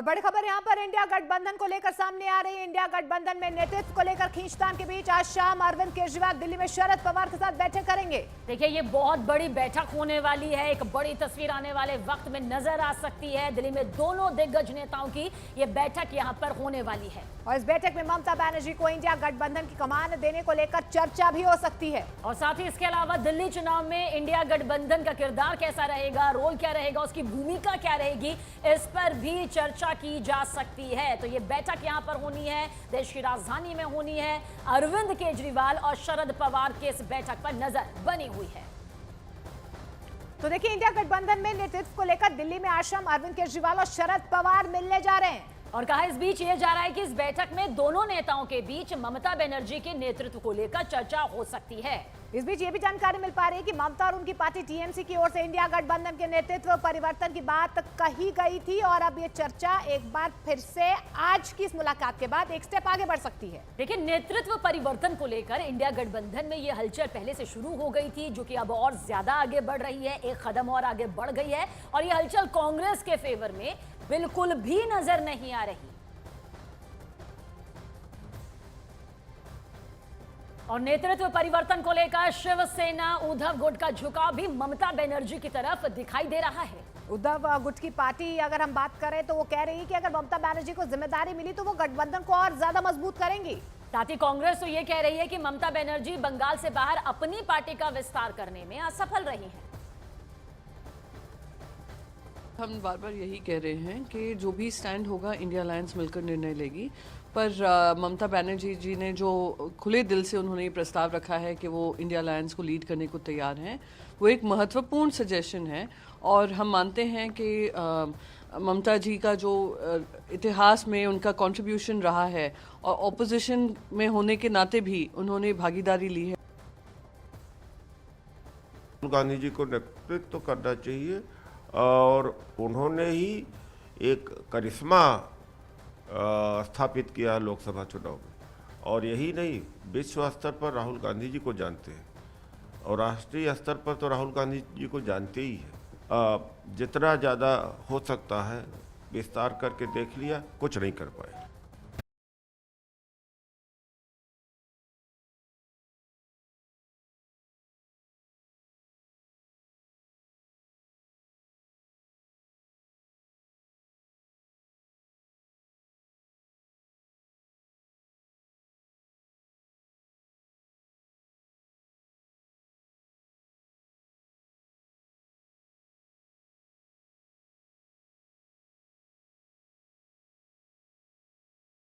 बड़ी खबर यहां पर इंडिया गठबंधन को लेकर सामने आ रही है। इंडिया गठबंधन में नेतृत्व को लेकर खींचतान के बीच आज शाम अरविंद केजरीवाल दिल्ली में शरद पवार के साथ बैठक करेंगे। देखिए, ये बहुत बड़ी बैठक होने वाली है। एक बड़ी तस्वीर आने वाले वक्त में नजर आ सकती है। दिल्ली में दोनों दिग्गज नेताओं की ये बैठक यहां पर होने वाली है और इस बैठक में ममता बनर्जी को इंडिया गठबंधन की कमान देने को लेकर चर्चा भी हो सकती है। और साथ ही इसके अलावा दिल्ली चुनाव में इंडिया गठबंधन का किरदार कैसा रहेगा, रोल क्या रहेगा, उसकी भूमिका क्या रहेगी, इस पर भी चर्चा की जा सकती है। तो ये बैठक यहां पर होनी है, देश की राजधानी में होनी है। अरविंद केजरीवाल और शरद पवार की इस बैठक पर नजर बनी हुई है। तो देखिए, इंडिया गठबंधन में नेतृत्व को लेकर दिल्ली में आज शाम अरविंद केजरीवाल और शरद पवार मिलने जा रहे हैं। और कहा इस बीच ये जा रहा है कि इस बैठक में दोनों नेताओं के बीच ममता बनर्जी के नेतृत्व को लेकर चर्चा हो सकती है। इस बीच ये भी जानकारी मिल पा रही है कि ममता और उनकी पार्टी टीएमसी की ओर से इंडिया गठबंधन के नेतृत्व परिवर्तन की बात कही गई थी और अब ये चर्चा एक बार फिर से आज की इस मुलाकात के बाद एक स्टेप आगे बढ़ सकती है। देखिए, नेतृत्व परिवर्तन को लेकर इंडिया गठबंधन में ये हलचल पहले से शुरू हो गई थी, जो कि अब और ज्यादा आगे बढ़ रही है, एक कदम और आगे बढ़ गई है। और ये हलचल कांग्रेस के फेवर में बिल्कुल भी नजर नहीं आ रही। और नेतृत्व परिवर्तन को लेकर शिवसेना उद्धव गुट का झुकाव भी ममता बनर्जी की तरफ दिखाई दे रहा है। उद्धव गुट की पार्टी अगर हम बात करें तो वो कह रही है कि अगर ममता बनर्जी को जिम्मेदारी मिली तो वो गठबंधन को और ज्यादा मजबूत करेंगी। साथ ही कांग्रेस तो ये कह रही है कि ममता बनर्जी बंगाल से बाहर अपनी पार्टी का विस्तार करने में असफल रही हैं। हम बार बार यही कह रहे हैं कि जो भी स्टैंड होगा इंडिया अलायंस मिलकर निर्णय लेगी, पर ममता बनर्जी जी ने जो खुले दिल से उन्होंने ये प्रस्ताव रखा है कि वो इंडिया अलायंस को लीड करने को तैयार हैं, वो एक महत्वपूर्ण सजेशन है। और हम मानते हैं कि ममता जी का जो इतिहास में उनका कंट्रीब्यूशन रहा है और ऑपोजिशन में होने के नाते भी उन्होंने भागीदारी ली है। गांधी जी को नेतृत्व करना चाहिए और उन्होंने ही एक करिश्मा स्थापित किया लोकसभा चुनाव में। और यही नहीं, विश्व स्तर पर राहुल गांधी जी को जानते हैं और राष्ट्रीय स्तर पर तो राहुल गांधी जी को जानते ही हैं। जितना ज़्यादा हो सकता है विस्तार करके देख लिया, कुछ नहीं कर पाए।